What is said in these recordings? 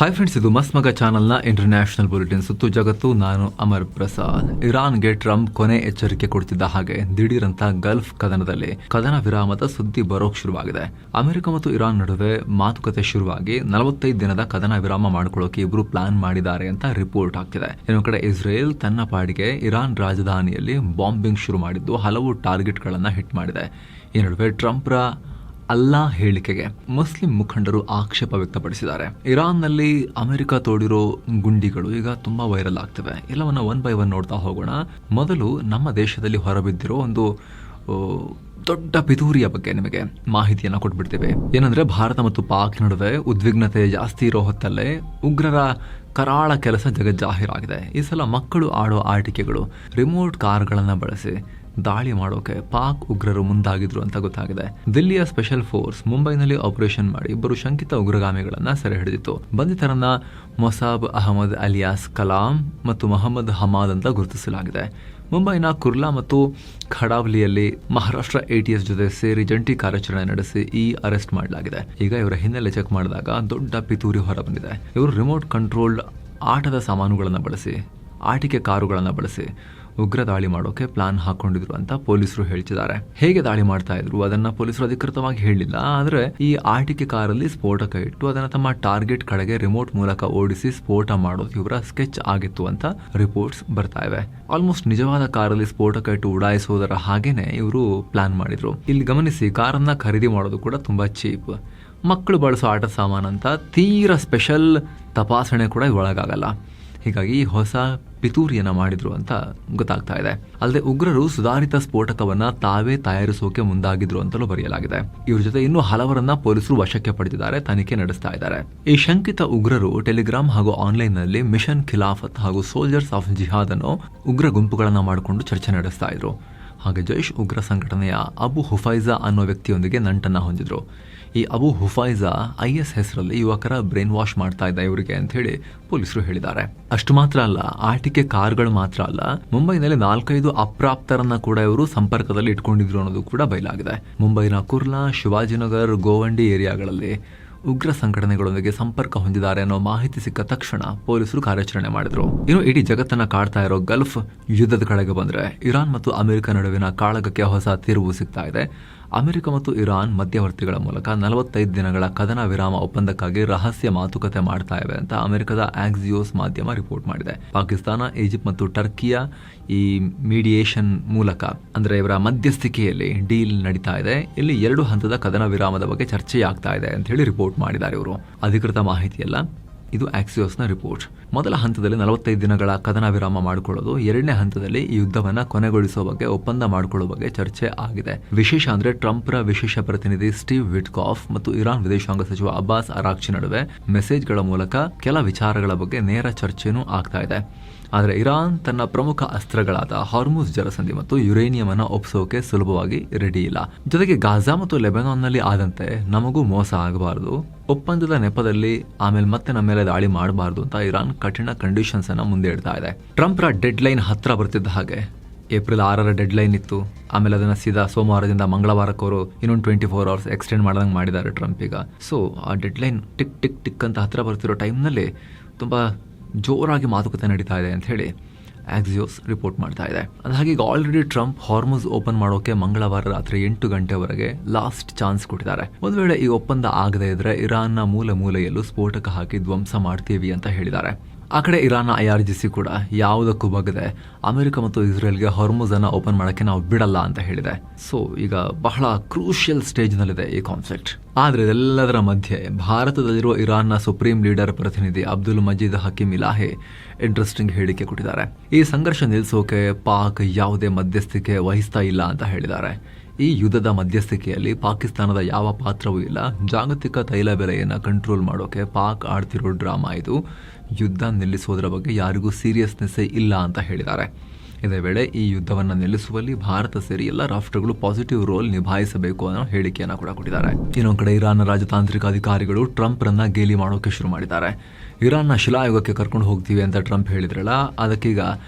Hi friends, ಇದು ಮಸ್ತ್ ಮಗ ಚಾನಲ್ನ ಇಂಟರ್ನ್ಯಾಷನಲ್ ಬುಲೆಟಿನ್. ಸುತ್ತು ಜಗತ್ತು, ನಾನು ಅಮರ್ ಪ್ರಸಾದ್. ಇರಾನ್ಗೆ ಟ್ರಂಪ್ ಕೊನೆ ಎಚ್ಚರಿಕೆ ಕೊಡ್ತಿದ್ದ ಹಾಗೆ ದಿಢೀರಂತ ಗಲ್ಫ್ ಕದನದಲ್ಲಿ ಕದನ ವಿರಾಮದ ಸುದ್ದಿ ಬರೋಕ್ ಶುರುವಾಗಿದೆ. ಅಮೆರಿಕ ಮತ್ತು ಇರಾನ್ ನಡುವೆ ಮಾತುಕತೆ ಶುರುವಾಗಿ 45 ದಿನದ ಕದನ ವಿರಾಮ ಮಾಡಿಕೊಳ್ಳೋಕೆ ಇಬ್ರು ಪ್ಲಾನ್ ಮಾಡಿದ್ದಾರೆ ಅಂತ ರಿಪೋರ್ಟ್ ಆಗ್ತಿದೆ. ಇನ್ನೊಂದು ಕಡೆ ಇಸ್ರೇಲ್ ತನ್ನ ಪಾಡಿಗೆ ಇರಾನ್ ರಾಜಧಾನಿಯಲ್ಲಿ ಬಾಂಬಿಂಗ್ ಶುರು ಮಾಡಿದ್ದು ಹಲವು ಟಾರ್ಗೆಟ್ಗಳನ್ನ ಹಿಟ್ ಮಾಡಿದೆ. ಈ ನಡುವೆ ಟ್ರಂಪ್ರ ಅಲ್ಲಾ ಹೇಳಿಕೆಗೆ ಮುಸ್ಲಿಂ ಮುಖಂಡರು ಆಕ್ಷೇಪ ವ್ಯಕ್ತಪಡಿಸಿದ್ದಾರೆ. ಇರಾನ್ನಲ್ಲಿ ಅಮೆರಿಕ ತೋಡಿರೋ ಗುಂಡಿಗಳು ಈಗ ತುಂಬಾ ವೈರಲ್ ಆಗ್ತಿವೆ. ಎಲ್ಲವನ್ನ ಒನ್ ಬೈ ಒನ್ ನೋಡ್ತಾ ಹೋಗೋಣ. ಮೊದಲು ನಮ್ಮ ದೇಶದಲ್ಲಿ ಹೊರಬಿದ್ದಿರೋ ಒಂದು ದೊಡ್ಡ ಪಿತೂರಿಯ ಬಗ್ಗೆ ನಿಮಗೆ ಮಾಹಿತಿಯನ್ನ ಕೊಟ್ಬಿಡ್ತೇವೆ. ಏನಂದ್ರೆ, ಭಾರತ ಮತ್ತು ಪಾಕ್ ನಡುವೆ ಉದ್ವಿಗ್ನತೆ ಜಾಸ್ತಿ ಇರೋ ಹೊತ್ತಲ್ಲೇ ಉಗ್ರರ ಕರಾಳ ಕೆಲಸ ಜಗಜ್ಜಾಹೀರಾಗಿದೆ. ಈ ಸಲ ಮಕ್ಕಳು ಆಡೋ ಆಟಿಕೆಗಳು, ರಿಮೋಟ್ ಕಾರ್ಗಳನ್ನ ಬಳಸಿ ದಾಳಿ ಮಾಡೋಕೆ ಪಾಕ್ ಉಗ್ರರು ಮುಂದಾಗಿದ್ರು ಅಂತ ಗೊತ್ತಾಗಿದೆ. ದಿಲ್ಲಿಯ ಸ್ಪೆಷಲ್ ಫೋರ್ಸ್ ಮುಂಬೈನಲ್ಲಿ ಆಪರೇಷನ್ ಮಾಡಿ ಇಬ್ಬರು ಶಂಕಿತ ಉಗ್ರಗಾಮಿಗಳನ್ನ ಸೆರೆ ಹಿಡಿದಿತ್ತು. ಬಂಧಿತರನ್ನ ಮೊಸಾಬ್ ಅಹಮದ್ ಅಲಿಯಾಸ್ ಕಲಾಂ ಮತ್ತು ಮೊಹಮ್ಮದ್ ಹಮಾದ್ ಅಂತ ಗುರುತಿಸಲಾಗಿದೆ. ಮುಂಬೈನ ಕುರ್ಲಾ ಮತ್ತು ಖಡಾವ್ಲಿಯಲ್ಲಿ ಮಹಾರಾಷ್ಟ್ರ ATS ಜೊತೆ ಸೇರಿ ಜಂಟಿ ಕಾರ್ಯಾಚರಣೆ ನಡೆಸಿ ಈ ಅರೆಸ್ಟ್ ಮಾಡಲಾಗಿದೆ. ಈಗ ಇವರ ಹಿನ್ನೆಲೆ ಚೆಕ್ ಮಾಡಿದಾಗ ದೊಡ್ಡ ಪಿತೂರಿ ಹೊರಬಂದಿದೆ. ಇವರು ರಿಮೋಟ್ ಕಂಟ್ರೋಲ್ಡ್ ಆಟದ ಸಾಮಾನುಗಳನ್ನು ಬಳಸಿ, ಆಟಿಕೆ ಕಾರುಗಳನ್ನು ಬಳಸಿ ಉಗ್ರ ದಾಳಿ ಮಾಡೋಕೆ ಪ್ಲಾನ್ ಹಾಕೊಂಡಿದ್ರು ಅಂತ ಪೊಲೀಸರು ಹೇಳ್ತಿದ್ದಾರೆ. ಹೇಗೆ ದಾಳಿ ಮಾಡ್ತಾ ಇದ್ರು ಅದನ್ನ ಪೊಲೀಸರು ಅಧಿಕೃತವಾಗಿ ಹೇಳಿಲ್ಲ. ಆದ್ರೆ ಈ ಆಟಿಕೆ ಕಾರಲ್ಲಿ ಸ್ಫೋಟಕ ಇಟ್ಟು ಅದನ್ನ ತಮ್ಮ ಟಾರ್ಗೆಟ್ ಕಡೆಗೆ ರಿಮೋಟ್ ಮೂಲಕ ಓಡಿಸಿ ಸ್ಫೋಟ ಮಾಡೋದು ಇವರ ಸ್ಕೆಚ್ ಆಗಿತ್ತು ಅಂತ ರಿಪೋರ್ಟ್ಸ್ ಬರ್ತಾ ಇವೆ. ಆಲ್ಮೋಸ್ಟ್ ನಿಜವಾದ ಕಾರಲ್ಲಿ ಸ್ಫೋಟಕ ಇಟ್ಟು ಉಡಾಯಿಸೋದರ ಹಾಗೇನೆ ಇವರು ಪ್ಲಾನ್ ಮಾಡಿದ್ರು. ಇಲ್ಲಿ ಗಮನಿಸಿ, ಕಾರನ್ನ ಖರೀದಿ ಮಾಡೋದು ಕೂಡ ತುಂಬಾ ಚೀಪ್. ಮಕ್ಕಳು ಬಳಸೋ ಆಟ ಸಾಮಾನಂತ ತೀರಾ ಸ್ಪೆಷಲ್ ತಪಾಸಣೆ ಕೂಡ ಒಳಗಾಗಲ್ಲ. ಹೀಗಾಗಿ ಹೊಸ ಪಿತೂರಿಯನ್ನ ಮಾಡಿದ್ರು ಅಂತ ಗೊತ್ತಾಗ್ತಾ ಇದೆ. ಅಲ್ಲದೆ ಉಗ್ರರು ಸುಧಾರಿತ ಸ್ಫೋಟಕವನ್ನ ತಾವೇ ತಯಾರಿಸೋಕೆ ಮುಂದಾಗಿದ್ರು ಅಂತಲೂ ಬರೆಯಲಾಗಿದೆ. ಇವ್ರ ಜೊತೆ ಇನ್ನೂ ಹಲವರನ್ನ ಪೊಲೀಸರು ವಶಕ್ಕೆ ಪಡೆದಿದ್ದಾರೆ, ತನಿಖೆ ನಡೆಸ್ತಾ ಇದ್ದಾರೆ. ಈ ಶಂಕಿತ ಉಗ್ರರು ಟೆಲಿಗ್ರಾಮ್ ಹಾಗೂ ಆನ್ಲೈನ್ ನಲ್ಲಿ ಮಿಷನ್ ಖಿಲಾಫತ್ ಹಾಗೂ ಸೋಲ್ಜರ್ಸ್ ಆಫ್ ಜಿಹಾದ್ ಅನ್ನೋ ಉಗ್ರ ಗುಂಪುಗಳನ್ನ ಮಾಡಿಕೊಂಡು ಚರ್ಚೆ ನಡೆಸ್ತಾ ಇದ್ರು. ಹಾಗೆ ಜೈಷ್ ಉಗ್ರ ಸಂಘಟನೆಯ ಅಬು ಹುಫೈಜಾ ಅನ್ನೋ ವ್ಯಕ್ತಿಯೊಂದಿಗೆ ನಂಟನ್ನ ಹೊಂದಿದ್ರು. ಈ ಅಬು ಹುಫೈಜಾ IS ಹೆಸರಲ್ಲಿ ಯುವಕರ ಬ್ರೈನ್ ವಾಶ್ ಮಾಡ್ತಾ ಇದ್ದ ಇವರಿಗೆ ಅಂತ ಹೇಳಿ ಪೊಲೀಸರು ಹೇಳಿದ್ದಾರೆ. ಅಷ್ಟು ಮಾತ್ರ ಅಲ್ಲ, ಆಟಿಕೆ ಕಾರ್ಗಳು ಮಾತ್ರ ಅಲ್ಲ, ಮುಂಬೈನಲ್ಲಿ 4-5 ಅಪ್ರಾಪ್ತರನ್ನ ಕೂಡ ಇವರು ಸಂಪರ್ಕದಲ್ಲಿ ಇಟ್ಕೊಂಡಿದ್ರು ಅನ್ನೋದು ಕೂಡ ಬಯಲಾಗಿದೆ. ಮುಂಬೈನ ಕುರ್ಲಾ, ಶಿವಾಜಿನಗರ್, ಗೋವಂಡಿ ಏರಿಯಾಗಳಲ್ಲಿ ಉಗ್ರ ಸಂಘಟನೆಗಳೊಂದಿಗೆ ಸಂಪರ್ಕ ಹೊಂದಿದ್ದಾರೆ ಅನ್ನೋ ಮಾಹಿತಿ ಸಿಕ್ಕ ತಕ್ಷಣ ಪೊಲೀಸರು ಕಾರ್ಯಾಚರಣೆ ಮಾಡಿದ್ರು. ಇನ್ನು ಇಡೀ ಜಗತ್ತನ್ನ ಕಾಡ್ತಾ ಇರೋ ಗಲ್ಫ್ ಯುದ್ಧದ ಕಡೆಗೆ ಬಂದ್ರೆ, ಇರಾನ್ ಮತ್ತು ಅಮೆರಿಕ ನಡುವಿನ ಕಾಳಗಕ್ಕೆ ಹೊಸ ತಿರುವು ಸಿಗ್ತಾ ಇದೆ. ಅಮೆರಿಕ ಮತ್ತು ಇರಾನ್ ಮಧ್ಯವರ್ತಿಗಳ ಮೂಲಕ 45 ದಿನಗಳ ಕದನ ವಿರಾಮ ಒಪ್ಪಂದಕ್ಕಾಗಿ ರಹಸ್ಯ ಮಾತುಕತೆ ಮಾಡ್ತಾ ಇವೆ ಅಂತ ಅಮೆರಿಕದ ಆಕ್ಸಿಯೋಸ್ ಮಾಧ್ಯಮ ರಿಪೋರ್ಟ್ ಮಾಡಿದೆ. ಪಾಕಿಸ್ತಾನ, ಈಜಿಪ್ಟ್ ಮತ್ತು ಟರ್ಕಿಯ ಈ ಮೀಡಿಯೇಷನ್ ಮೂಲಕ, ಅಂದ್ರೆ ಇವರ ಮಧ್ಯಸ್ಥಿಕೆಯಲ್ಲಿ ಡೀಲ್ ನಡೀತಾ ಇದೆ. ಇಲ್ಲಿ 2 ಹಂತದ ಕದನ ವಿರಾಮದ ಬಗ್ಗೆ ಚರ್ಚೆಯಾಗ್ತಾ ಇದೆ ಅಂತ ಹೇಳಿ ರಿಪೋರ್ಟ್ ಮಾಡಿದ್ದಾರೆ ಇವರು. ಅಧಿಕೃತ ಮಾಹಿತಿಯಲ್ಲ, ಇದು ಆಕ್ಸಿಯೋಸ್ನ ರಿಪೋರ್ಟ್. ಮೊದಲ ಹಂತದಲ್ಲಿ 45 ದಿನಗಳ ಕದನ ವಿರಾಮ ಮಾಡಿಕೊಳ್ಳೋದು, 2ನೇ ಹಂತದಲ್ಲಿ ಈ ಯುದ್ಧವನ್ನ ಕೊನೆಗೊಳಿಸುವ ಬಗ್ಗೆ ಒಪ್ಪಂದ ಮಾಡಿಕೊಳ್ಳುವ ಬಗ್ಗೆ ಚರ್ಚೆ ಆಗಿದೆ. ವಿಶೇಷ ಅಂದ್ರೆ, ಟ್ರಂಪ್ರ ವಿಶೇಷ ಪ್ರತಿನಿಧಿ ಸ್ಟೀವ್ ವಿಟ್ಕಾಫ್ ಮತ್ತು ಇರಾನ್ ವಿದೇಶಾಂಗ ಸಚಿವ ಅಬ್ಬಾಸ್ ಅರಾಕ್ಚಿ ನಡುವೆ ಮೆಸೇಜ್ಗಳ ಮೂಲಕ ಕೆಲ ವಿಚಾರಗಳ ಬಗ್ಗೆ ನೇರ ಚರ್ಚೆನೂ ಆಗ್ತಾ ಇದೆ. ಆದರೆ ಇರಾನ್ ತನ್ನ ಪ್ರಮುಖ ಅಸ್ತ್ರಗಳಾದ ಹಾರ್ಮುಜ್ ಜಲಸಂಧಿ ಮತ್ತು ಯುರೇನಿಯಂ ಅನ್ನು ಒಪ್ಪಿಸೋಕೆ ಸುಲಭವಾಗಿ ರೆಡಿ ಇಲ್ಲ. ಜೊತೆಗೆ ಗಾಜಾ ಮತ್ತು ಲೆಬನಾನ್ನಲ್ಲಿ ಆದಂತೆ ನಮಗೂ ಮೋಸ ಆಗಬಾರದು, ಒಪ್ಪಂದದ ನೆಪದಲ್ಲಿ ಆಮೇಲೆ ಮತ್ತೆ ನಮ್ಮ ಮೇಲೆ ದಾಳಿ ಮಾಡಬಾರದು ಅಂತ ಇರಾನ್ ಕಠಿಣ ಕಂಡೀಷನ್ಸ್ ಅನ್ನ ಮುಂದೆ ಇಡ್ತಾ ಇದೆ. ಟ್ರಂಪ್ರ ಡೆಡ್ ಲೈನ್ ಹತ್ರ ಬರ್ತಿದ್ದ ಹಾಗೆ ಏಪ್ರಿಲ್ 6ರ ಡೆಡ್ ಲೈನ್ ಇತ್ತು. ಆಮೇಲೆ ಅದನ್ನ ಸೀದಾ ಸೋಮವಾರದಿಂದ ಮಂಗಳವಾರಕ್ಕವರು ಇನ್ನೊಂದು 24 ಅವರ್ಸ್ ಎಕ್ಸ್ಟೆಂಡ್ ಮಾಡ್ದಂಗೆ ಮಾಡಿದ್ದಾರೆ ಟ್ರಂಪ್ ಈಗ. ಸೊ ಆ dead line tick tick tick ಅಂತ ಹತ್ರ ಬರ್ತಿರೋ ಟೈಮ್ನಲ್ಲಿ ತುಂಬಾ ಜೋರಾಗಿ ಮಾತುಕತೆ ನಡೀತಾ ಇದೆ ಅಂತ ಹೇಳಿ ಆಕ್ಸಿಯೋಸ್ ರಿಪೋರ್ಟ್ ಮಾಡ್ತಾ ಇದೆ. ಹಾಗೆ ಈಗ ಆಲ್ರೆಡಿ ಟ್ರಂಪ್ ಹಾರ್ಮುಜ್ ಓಪನ್ ಮಾಡೋಕೆ ಮಂಗಳವಾರ ರಾತ್ರಿ 8 ಗಂಟೆವರೆಗೆ ಲಾಸ್ಟ್ ಚಾನ್ಸ್ ಕೊಟ್ಟಿದ್ದಾರೆ. ಒಂದು ವೇಳೆ ಈ ಒಪ್ಪಂದ ಆಗದೇ ಇದ್ರೆ ಇರಾನ್ನ ಮೂಲೆಯಲ್ಲೂ ಸ್ಫೋಟಕ ಹಾಕಿ ಧ್ವಂಸ ಮಾಡ್ತೀವಿ ಅಂತ ಹೇಳಿದ್ದಾರೆ. ಆ ಕಡೆ ಇರಾನ್ನ IRGC ಕೂಡ ಯಾವುದಕ್ಕೂ ಬಗ್ಗದೆ ಅಮೆರಿಕ ಮತ್ತು ಇಸ್ರೇಲ್ಗೆ ಹಾರ್ಮುಜ್ ಅನ್ನ ಓಪನ್ ಮಾಡಕ್ಕೆ ನಾವು ಬಿಡಲ್ಲ ಅಂತ ಹೇಳಿದೆ. ಸೊ ಈಗ ಬಹಳ ಕ್ರೂಷಿಯಲ್ ಸ್ಟೇಜ್ ನಲ್ಲಿದೆ ಈ ಕಾನ್ಫ್ಲಿಕ್ಟ್. ಆದ್ರೆ ಇದೆಲ್ಲದರ ಮಧ್ಯೆ ಭಾರತದಲ್ಲಿರುವ ಇರಾನ್ನ ಸುಪ್ರೀಂ ಲೀಡರ್ ಪ್ರತಿನಿಧಿ ಅಬ್ದುಲ್ ಮಜೀದ್ ಹಕೀಮ್ ಇಲಾಹಿ ಇಂಟ್ರೆಸ್ಟಿಂಗ್ ಹೇಳಿಕೆ ಕೊಟ್ಟಿದ್ದಾರೆ. ಈ ಸಂಘರ್ಷ ನಿಲ್ಲಿಸೋಕೆ ಪಾಕ್ ಯಾವುದೇ ಮಧ್ಯಸ್ಥಿಕೆ ವಹಿಸ್ತಾ ಇಲ್ಲ ಅಂತ ಹೇಳಿದ್ದಾರೆ. ಈ ಯುದ್ಧದ ಮಧ್ಯಸ್ಥಿಕೆಯಲ್ಲಿ ಪಾಕಿಸ್ತಾನದ ಯಾವ ಪಾತ್ರವೂ ಇಲ್ಲ. ಜಾಗತಿಕ ತೈಲ ಬೆಲೆಯನ್ನು ಕಂಟ್ರೋಲ್ ಮಾಡೋಕೆ ಪಾಕ್ ಆಡ್ತಿರೋ ಡ್ರಾಮಾ ಇದು. ಯುದ್ಧ ನಿಲ್ಲಿಸೋದ್ರ ಬಗ್ಗೆ ಯಾರಿಗೂ ಸೀರಿಯಸ್ನೆಸ್ ಇಲ್ಲ ಅಂತ ಹೇಳಿದ್ದಾರೆ. ಇದೇ ವೇಳೆ ಈ ಯುದ್ಧವನ್ನು ನಿಲ್ಲಿಸುವಲ್ಲಿ ಭಾರತ ಸೇರಿ ಎಲ್ಲ ರಾಷ್ಟ್ರಗಳು ಪಾಸಿಟಿವ್ ರೋಲ್ ನಿಭಾಯಿಸಬೇಕು ಅನ್ನೋ ಹೇಳಿಕೆಯನ್ನು ಕೂಡ ಕೊಟ್ಟಿದ್ದಾರೆ. ಇನ್ನೊಂದು ಕಡೆ ಇರಾನ್ನ ರಾಜತಾಂತ್ರಿಕ ಅಧಿಕಾರಿಗಳು ಟ್ರಂಪ್ ರನ್ನ ಗೇಲಿ ಮಾಡೋಕೆ ಶುರು ಮಾಡಿದ್ದಾರೆ. ಇರಾನ್ನ ಶಿಲಾಯುಗಕ್ಕೆ ಕರ್ಕೊಂಡು ಹೋಗ್ತೀವಿ ಅಂತ ಟ್ರಂಪ್ ಹೇಳಿದ್ರಲ್ಲ, ಅದಕ್ಕೀಗ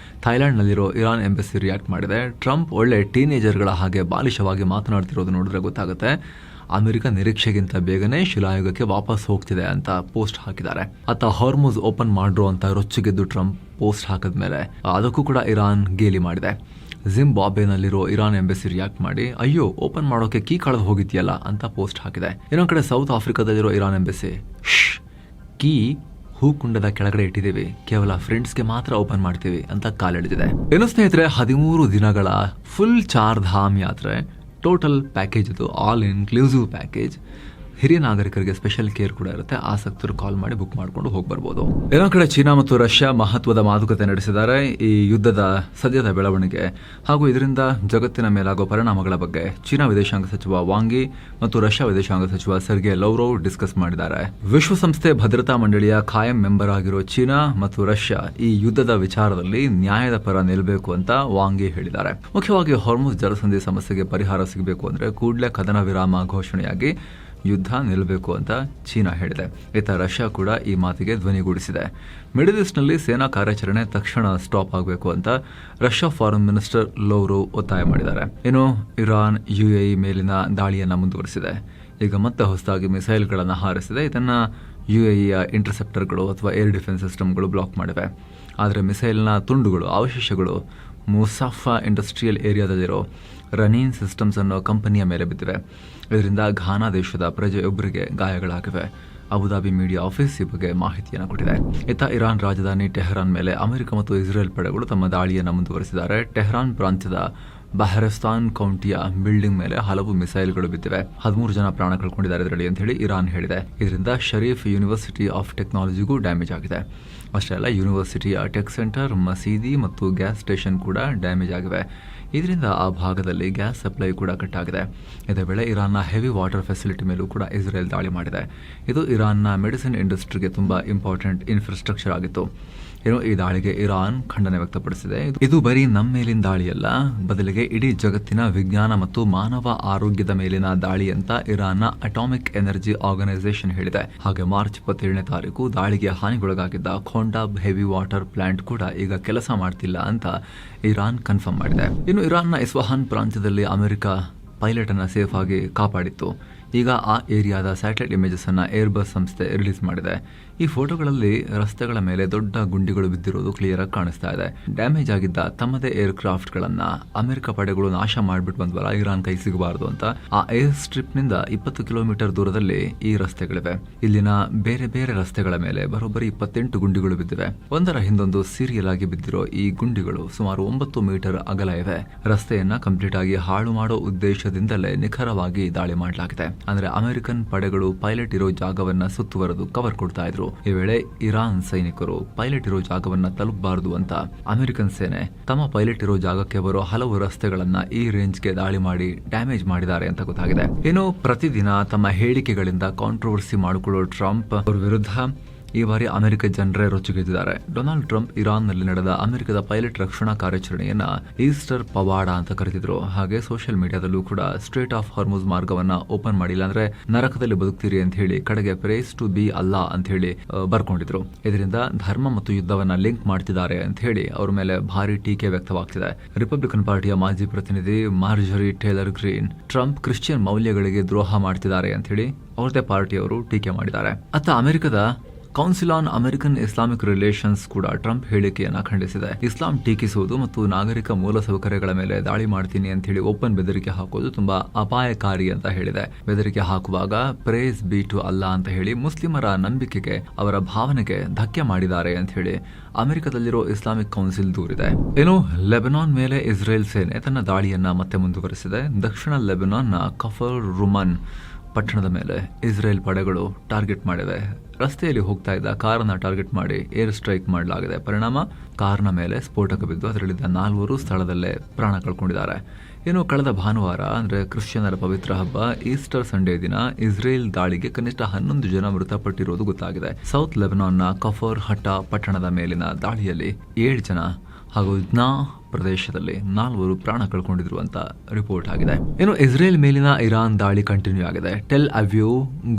ಥೈಲ್ಯಾಂಡ್ನಲ್ಲಿರೋ ಇರಾನ್ ಎಂಬಸಿ ರಿಯಾಕ್ಟ್ ಮಾಡಿದೆ. ಟ್ರಂಪ್ ಒಳ್ಳೆ ಟೀನೇಜರ್ಗಳ ಹಾಗೆ ಬಾಲಿಶವಾಗಿ ಮಾತನಾಡ್ತಿರೋದು ನೋಡಿದ್ರೆ ಗೊತ್ತಾಗುತ್ತೆ. ಅಮೆರಿಕ ನಿರೀಕ್ಷೆಗಿಂತ ಬೇಗನೆ ಶಿಲಾಯುಗಕ್ಕೆ ವಾಪಸ್ ಹೋಗ್ತಿದೆ ಅಂತ ಪೋಸ್ಟ್ ಹಾಕಿದ್ದಾರೆ. ಅತ್ತ ಹಾರ್ಮುಜ್ ಓಪನ್ ಮಾಡ್ರು ಅಂತ ರೊಚ್ಚಿಗೆದ್ದು ಟ್ರಂಪ್ ಪೋಸ್ಟ್ ಹಾಕಿದ್ಮೇಲೆ ಅದಕ್ಕೂ ಕೂಡ ಇರಾನ್ ಗೇಲಿ ಮಾಡಿದೆ. ಜಿಂಬಾಬ್ವೆನಲ್ಲಿರೋ ಇರಾನ್ ಎಂಬಸಿ ರಿಯಾಕ್ಟ್ ಮಾಡಿ, ಅಯ್ಯೋ ಓಪನ್ ಮಾಡೋಕೆ ಕೀ ಕಳೆದು ಹೋಗಿದ್ಯಲ್ಲ ಅಂತ ಪೋಸ್ಟ್ ಹಾಕಿದೆ. ಇನ್ನೊಂದ್ ಕಡೆ ಸೌತ್ ಆಫ್ರಿಕಾದಲ್ಲಿರೋ ಇರಾನ್ ಎಂಬಸಿ ಕೀ ಹೂಕುಂಡದ ಕೆಳಗಡೆ ಇಟ್ಟಿದ್ದೀವಿ, ಕೇವಲ ಫ್ರೆಂಡ್ಸ್ಗೆ ಮಾತ್ರ ಓಪನ್ ಮಾಡ್ತೀವಿ ಅಂತ ಕಾಲೆಳೆದಿದೆ. ಏನು ಸ್ನೇಹಿತರೆ, 13 ದಿನಗಳ ಫುಲ್ ಚಾರ್ ಧಾಮ್ ಯಾತ್ರೆ, ಟೋಟಲ್ ಪ್ಯಾಕೇಜ್ ಇದು, ಆಲ್ ಇನ್ಕ್ಲೂಸಿವ್ ಪ್ಯಾಕೇಜ್. ಹಿರಿಯ ನಾಗರಿಕರಿಗೆ ಸ್ಪೆಷಲ್ ಕೇರ್ ಕೂಡ ಇರುತ್ತೆ. ಆಸಕ್ತರು ಕಾಲ್ ಮಾಡಿ ಬುಕ್ ಮಾಡ್ಕೊಂಡು ಹೋಗಿ ಬರ್ಬೋದು. ಏನೋ ಕಡೆ ಚೀನಾ ಮತ್ತು ರಷ್ಯಾ ಮಹತ್ವದ ಮಾತುಕತೆ ನಡೆಸಿದ್ದಾರೆ. ಈ ಯುದ್ಧದ ಸದ್ಯದ ಬೆಳವಣಿಗೆ ಹಾಗೂ ಇದರಿಂದ ಜಗತ್ತಿನ ಮೇಲಾಗುವ ಪರಿಣಾಮಗಳ ಬಗ್ಗೆ ಚೀನಾ ವಿದೇಶಾಂಗ ಸಚಿವ ವಾಂಗಿ ಮತ್ತು ರಷ್ಯಾ ವಿದೇಶಾಂಗ ಸಚಿವ ಸರ್ಗೆ ಲವ್ರೋವ್ ಡಿಸ್ಕಸ್ ಮಾಡಿದ್ದಾರೆ. ವಿಶ್ವಸಂಸ್ಥೆ ಭದ್ರತಾ ಮಂಡಳಿಯ ಖಾಯಂ ಮೆಂಬರ್ ಆಗಿರೋ ಚೀನಾ ಮತ್ತು ರಷ್ಯಾ ಈ ಯುದ್ಧದ ವಿಚಾರದಲ್ಲಿ ನ್ಯಾಯದ ಪರ ನಿಲ್ಲಬೇಕು ಅಂತ ವಾಂಗಿ ಹೇಳಿದ್ದಾರೆ. ಮುಖ್ಯವಾಗಿ ಹಾರ್ಮುಜ್ ಜಲಸಂಧಿ ಸಮಸ್ಯೆಗೆ ಪರಿಹಾರ ಸಿಗಬೇಕು ಅಂದ್ರೆ ಕೂಡಲೇ ಕದನ ವಿರಾಮ ಘೋಷಣೆಯಾಗಿ ಯುದ್ಧ ನಿಲ್ಲಬೇಕು ಅಂತ ಚೀನಾ ಹೇಳಿದೆ. ಇತ್ತ ರಷ್ಯಾ ಕೂಡ ಈ ಮಾತಿಗೆ ಧ್ವನಿಗೂಡಿಸಿದೆ. ಮಿಡಲ್ ಈಸ್ಟ್ನಲ್ಲಿ ಸೇನಾ ಕಾರ್ಯಾಚರಣೆ ತಕ್ಷಣ ಸ್ಟಾಪ್ ಆಗಬೇಕು ಅಂತ ರಷ್ಯಾ ಫಾರಿನ್ ಮಿನಿಸ್ಟರ್ ಲವ್ರೋವ್ ಒತ್ತಾಯ ಮಾಡಿದ್ದಾರೆ. ಇನ್ನು ಇರಾನ್ UAE ಮೇಲಿನ ದಾಳಿಯನ್ನ ಮುಂದುವರಿಸಿದೆ. ಈಗ ಮತ್ತೆ ಹೊಸದಾಗಿ ಮಿಸೈಲ್ಗಳನ್ನು ಹಾರಿಸಿದೆ. ಇದನ್ನ UAEಯ ಇಂಟರ್ಸೆಪ್ಟರ್ಗಳು ಅಥವಾ ಏರ್ ಡಿಫೆನ್ಸ್ ಸಿಸ್ಟಮ್ಗಳು ಬ್ಲಾಕ್ ಮಾಡಿವೆ. ಆದರೆ ಮಿಸೈಲ್ನ ತುಂಡುಗಳು, ಅವಶೇಷಗಳು ಮುಸಾಫಾ ಇಂಡಸ್ಟ್ರಿಯಲ್ ಏರಿಯಾದಲ್ಲಿರೋ ರನೀನ್ ಸಿಸ್ಟಮ್ಸ್ ಅನ್ನೋ ಕಂಪನಿಯ ಮೇಲೆ ಬಿದ್ದಿವೆ. ಇದರಿಂದ ಘಾನಾ ದೇಶದ ಪ್ರಜೆಯೊಬ್ಬರಿಗೆ ಗಾಯಗಳಾಗಿವೆ. ಅಬುದಾಬಿ ಮೀಡಿಯಾ ಆಫೀಸ್ ಈ ಬಗ್ಗೆ ಮಾಹಿತಿಯನ್ನು ಕೊಟ್ಟಿದೆ. ಇತ್ತ ಇರಾನ್ ರಾಜಧಾನಿ ಟೆಹರಾನ್ ಮೇಲೆ ಅಮೆರಿಕ ಮತ್ತು ಇಸ್ರೇಲ್ ಪಡೆಗಳು ತಮ್ಮ ದಾಳಿಯನ್ನು ಮುಂದುವರಿಸಿದ್ದಾರೆ. ಟೆಹರಾನ್ ಪ್ರಾಂತ್ಯದ ಬಹರಸ್ತಾನ್ ಕೌಂಟಿಯ ಬಿಲ್ಡಿಂಗ್ ಮೇಲೆ ಹಲವು ಮಿಸೈಲ್ಗಳು ಬಿದ್ದಿವೆ. 13 ಜನ ಪ್ರಾಣ ಕಳ್ಕೊಂಡಿದ್ದಾರೆ ಇದರಲ್ಲಿ ಅಂತ ಹೇಳಿ ಇರಾನ್ ಹೇಳಿದೆ. ಇದರಿಂದ ಶರೀಫ್ ಯೂನಿವರ್ಸಿಟಿ ಆಫ್ ಟೆಕ್ನಾಲಜಿಗೂ ಡ್ಯಾಮೇಜ್ ಆಗಿದೆ. ಅಷ್ಟೇ ಅಲ್ಲ, ಯೂನಿವರ್ಸಿಟಿಯ ಟೆಕ್ ಸೆಂಟರ್, ಮಸೀದಿ ಮತ್ತು ಗ್ಯಾಸ್ ಸ್ಟೇಷನ್ ಕೂಡ ಡ್ಯಾಮೇಜ್ ಆಗಿವೆ. ಇದರಿಂದ ಆ ಭಾಗದಲ್ಲಿ ಗ್ಯಾಸ್ ಸಪ್ಲೈ ಕೂಡ ಕಟ್ ಆಗಿದೆ. ಇದೇ ವೇಳೆ ಇರಾನ್ನ ಹೆವಿ ವಾಟರ್ ಫೆಸಿಲಿಟಿ ಮೇಲೂ ಕೂಡ ಇಸ್ರೇಲ್ ದಾಳಿ ಮಾಡಿದೆ. ಇದು ಇರಾನ್ನ ಮೆಡಿಸಿನ್ ಇಂಡಸ್ಟ್ರಿಗೆ ತುಂಬಾ ಇಂಪಾರ್ಟೆಂಟ್ ಇನ್ಫ್ರಾಸ್ಟ್ರಕ್ಚರ್ ಆಗಿತ್ತು. ಏನೋ ಈ ದಾಳಿಗೆ ಇರಾನ್ ಖಂಡನೆ ವ್ಯಕ್ತಪಡಿಸಿದೆ. ಇದು ಬರೀ ನಮ್ಮ ಮೇಲಿನ ದಾಳಿಯಲ್ಲ, ಬದಲಿಗೆ ಇಡೀ ಜಗತ್ತಿನ ವಿಜ್ಞಾನ ಮತ್ತು ಮಾನವ ಆರೋಗ್ಯದ ಮೇಲಿನ ದಾಳಿ ಅಂತ ಇರಾನ್ನ ಅಟಾಮಿಕ್ ಎನರ್ಜಿ ಆರ್ಗನೈಸೇಷನ್ ಹೇಳಿದೆ. ಹಾಗೆ ಮಾರ್ಚ್ 27ನೇ ತಾರೀಕು ದಾಳಿಗೆ ಹಾನಿಗೊಳಗಾಗಿದ್ದ ಖೋಂಡಾಬ್ ಹೆವಿ ವಾಟರ್ ಪ್ಲಾಂಟ್ ಕೂಡ ಈಗ ಕೆಲಸ ಮಾಡ್ತಿಲ್ಲ ಅಂತ ಇರಾನ್ ಕನ್ಫರ್ಮ್ ಮಾಡಿದೆ. ಇನ್ನು ಇರಾನ್ನ ಇಸ್ಫಹಾನ್ ಪ್ರಾಂತ್ಯದಲ್ಲಿ ಅಮೆರಿಕ ಪೈಲಟ್ ಅನ್ನ ಸೇಫ್ ಆಗಿ ಕಾಪಾಡಿತ್ತು. ಈಗ ಆ ಏರಿಯಾದ ಸ್ಯಾಟಲೈಟ್ ಇಮೇಜಸ್ ಅನ್ನ ಏರ್ಬಸ್ ಸಂಸ್ಥೆ ರಿಲೀಸ್ ಮಾಡಿದೆ. ಈ ಫೋಟೋಗಳಲ್ಲಿ ರಸ್ತೆಗಳ ಮೇಲೆ ದೊಡ್ಡ ಗುಂಡಿಗಳು ಬಿದ್ದಿರೋದು ಕ್ಲಿಯರ್ ಆಗಿ ಕಾಣಿಸ್ತಾ ಇದೆ. ಡ್ಯಾಮೇಜ್ ಆಗಿದ್ದ ತಮ್ಮದೇ ಏರ್ ಕ್ರಾಫ್ಟ್ ಗಳನ್ನ ಅಮೆರಿಕ ಪಡೆಗಳು ನಾಶ ಮಾಡಿಬಿಟ್ಟು ಬಂದ್ವಲ್ಲ, ಇರಾನ್ ಕೈ ಸಿಗಬಾರದು ಅಂತ ಆ ಏರ್ ಸ್ಟ್ರಿಪ್ ನಿಂದ 20 ಕಿಲೋಮೀಟರ್ ದೂರದಲ್ಲಿ ಈ ರಸ್ತೆಗಳಿವೆ. ಇಲ್ಲಿನ ಬೇರೆ ಬೇರೆ ರಸ್ತೆಗಳ ಮೇಲೆ ಬರೋಬ್ಬರಿ 28 ಗುಂಡಿಗಳು ಬಿದ್ದಿವೆ. ಒಂದರ ಹಿಂದೊಂದು ಸೀರಿಯಲ್ ಆಗಿ ಬಿದ್ದಿರೋ ಈ ಗುಂಡಿಗಳು ಸುಮಾರು 9 ಮೀಟರ್ ಅಗಲ ಇವೆ. ರಸ್ತೆಯನ್ನ ಕಂಪ್ಲೀಟ್ ಆಗಿ ಹಾಳು ಮಾಡೋ ಉದ್ದೇಶದಿಂದಲೇ ನಿಖರವಾಗಿ ದಾಳಿ ಮಾಡಲಾಗಿದೆ. ಅಂದ್ರೆ ಅಮೆರಿಕನ್ ಪಡೆಗಳು ಪೈಲಟ್ ಇರೋ ಜಾಗವನ್ನ ಸುತ್ತುವರೆದು ಕವರ್ ಕೊಡ್ತಾ ಇದ್ರು. ಈ ವೇಳೆ ಇರಾನ್ ಸೈನಿಕರು ಪೈಲಟ್ ಇರೋ ಜಾಗವನ್ನ ತಲುಪಬಾರದು ಅಂತ ಅಮೆರಿಕನ್ ಸೇನೆ ತಮ್ಮ ಪೈಲಟ್ ಇರೋ ಜಾಗಕ್ಕೆ ಬರೋ ಹಲವು ರಸ್ತೆಗಳನ್ನ ಈ ರೇಂಜ್ಗೆ ದಾಳಿ ಮಾಡಿ ಡ್ಯಾಮೇಜ್ ಮಾಡಿದ್ದಾರೆ ಅಂತ ಗೊತ್ತಾಗಿದೆ. ಇನ್ನು ಪ್ರತಿದಿನ ತಮ್ಮ ಹೇಳಿಕೆಗಳಿಂದ ಕಾಂಟ್ರವರ್ಸಿ ಮಾಡಿಕೊಳ್ಳೋ ಟ್ರಂಪ್ ಅವರ ವಿರುದ್ಧ ಈ ಬಾರಿ ಅಮೆರಿಕ ಜನರೇ ರೊಚ್ಚಿಗೆದ್ದಿದ್ದಾರೆ. ಡೊನಾಲ್ಡ್ ಟ್ರಂಪ್ ಇರಾನ್ನಲ್ಲಿ ನಡೆದ ಅಮೆರಿಕದ ಪೈಲಟ್ ರಕ್ಷಣಾ ಕಾರ್ಯಾಚರಣೆಯನ್ನ ಈಸ್ಟರ್ ಪವಾಡ ಅಂತ ಕರೆದಿದ್ರು. ಹಾಗೆ ಸೋಷಿಯಲ್ ಮೀಡಿಯಾದಲ್ಲೂ ಕೂಡ ಸ್ಟ್ರೇಟ್ ಆಫ್ ಹಾರ್ಮುಜ್ ಮಾರ್ಗವನ್ನ ಓಪನ್ ಮಾಡಿಲ್ಲ ಅಂದ್ರೆ ನರಕದಲ್ಲಿ ಬದುಕ್ತೀರಿ ಅಂತ ಹೇಳಿ ಕಡೆಗೆ ಪ್ರೇಸ್ ಟು ಬಿ ಅಲ್ಲಾ ಅಂತ ಹೇಳಿ ಬರ್ಕೊಂಡಿದ್ರು. ಇದರಿಂದ ಧರ್ಮ ಮತ್ತು ಯುದ್ಧವನ್ನ ಲಿಂಕ್ ಮಾಡ್ತಿದ್ದಾರೆ ಅಂತ ಹೇಳಿ ಅವ್ರ ಮೇಲೆ ಭಾರಿ ಟೀಕೆ ವ್ಯಕ್ತವಾಗ್ತಿದೆ. ರಿಪಬ್ಲಿಕನ್ ಪಾರ್ಟಿಯ ಮಾಜಿ ಪ್ರತಿನಿಧಿ ಮಾರ್ಜರಿ ಟೇಲರ್ ಗ್ರೀನ್ ಟ್ರಂಪ್ ಕ್ರಿಶ್ಚಿಯನ್ ಮೌಲ್ಯಗಳಿಗೆ ದ್ರೋಹ ಮಾಡ್ತಿದ್ದಾರೆ ಅಂತ ಹೇಳಿ ಅವ್ರದೇ ಪಾರ್ಟಿಯವರು ಟೀಕೆ ಮಾಡಿದ್ದಾರೆ. ಅತ್ತ ಅಮೆರಿಕದ council on American Islamic relations ಕೂಡ ಟ್ರಂಪ್ ಹೇಳಿಕೆಯನ್ನ ಖಂಡಿಸಿದೆ. ಇಸ್ಲಾಂ ಟೀಕಿಸುವುದು ಮತ್ತು ನಾಗರಿಕ ಮೂಲಸೌಕರ್ಯಗಳ ಮೇಲೆ ದಾಳಿ ಮಾಡ್ತೀನಿ ಅಂತ ಹೇಳಿ ಓಪನ್ ಬೆದರಿಕೆ ಹಾಕೋದು ತುಂಬಾ ಅಪಾಯಕಾರಿ ಅಂತ ಹೇಳಿದೆ. ಬೆದರಿಕೆ ಹಾಕುವಾಗ ಪ್ರೇಸ್ ಬಿ ಟು ಅಲ್ಲಾ ಅಂತ ಹೇಳಿ ಮುಸ್ಲಿಮರ ನಂಬಿಕೆಗೆ, ಅವರ ಭಾವನೆಗೆ ಧಕ್ಕೆ ಮಾಡಿದ್ದಾರೆ ಅಂತ ಹೇಳಿ ಅಮೆರಿಕದಲ್ಲಿರೋ ಇಸ್ಲಾಮಿಕ್ ಕೌನ್ಸಿಲ್ ದೂರಿದೆ. ಇನ್ನು ಲೆಬನಾನ್ ಮೇಲೆ ಇಸ್ರೇಲ್ ಸೇನೆ ತನ್ನ ದಾಳಿಯನ್ನ ಮತ್ತೆ ಮುಂದುವರೆಸಿದೆ. ದಕ್ಷಿಣ ಲೆಬನಾನ್ನ ಕಫರ್ ರುಮನ್ ಪಟ್ಟಣದ ಮೇಲೆ ಇಸ್ರೇಲ್ ಪಡೆಗಳು ಟಾರ್ಗೆಟ್ ಮಾಡಿವೆ. ರಸ್ತೆಯಲ್ಲಿ ಹೋಗ್ತಾ ಇದ್ದ ಕಾರನ್ನ ಟಾರ್ಗೆಟ್ ಮಾಡಿ ಏರ್ ಸ್ಟ್ರೈಕ್ ಮಾಡಲಾಗಿದೆ. ಪರಿಣಾಮ ಕಾರ್ನ ಮೇಲೆ ಸ್ಫೋಟಕ ಬಿದ್ದು ಅದರಲ್ಲಿದ್ದ 4 ಸ್ಥಳದಲ್ಲೇ ಪ್ರಾಣ ಕಳ್ಕೊಂಡಿದ್ದಾರೆ. ಇನ್ನು ಕಳೆದ ಭಾನುವಾರ ಅಂದ್ರೆ ಕ್ರಿಶ್ಚಿಯನ್ನರ ಪವಿತ್ರ ಹಬ್ಬ ಈಸ್ಟರ್ ಸಂಡೇ ದಿನ ಇಸ್ರೇಲ್ ದಾಳಿಗೆ ಕನಿಷ್ಠ 11 ಜನ ಮೃತಪಟ್ಟಿರೋದು ಗೊತ್ತಾಗಿದೆ. ಸೌತ್ ಲೆಬನಾನ್ನ ಕಫರ್ ಹಟ್ಟ ಪಟ್ಟಣದ ಮೇಲಿನ ದಾಳಿಯಲ್ಲಿ 7 ಜನ ಹಾಗೂ ಜ್ನಾ ಪ್ರದೇಶದಲ್ಲಿ 4 ಪ್ರಾಣ ಕಳ್ಕೊಂಡಿದ್ರು ಅಂತ ರಿಪೋರ್ಟ್ ಆಗಿದೆ. ಇನ್ನು ಇಸ್ರೇಲ್ ಮೇಲಿನ ಇರಾನ್ ದಾಳಿ ಕಂಟಿನ್ಯೂ ಆಗಿದೆ. ಟೆಲ್ ಅವ್ಯೂ,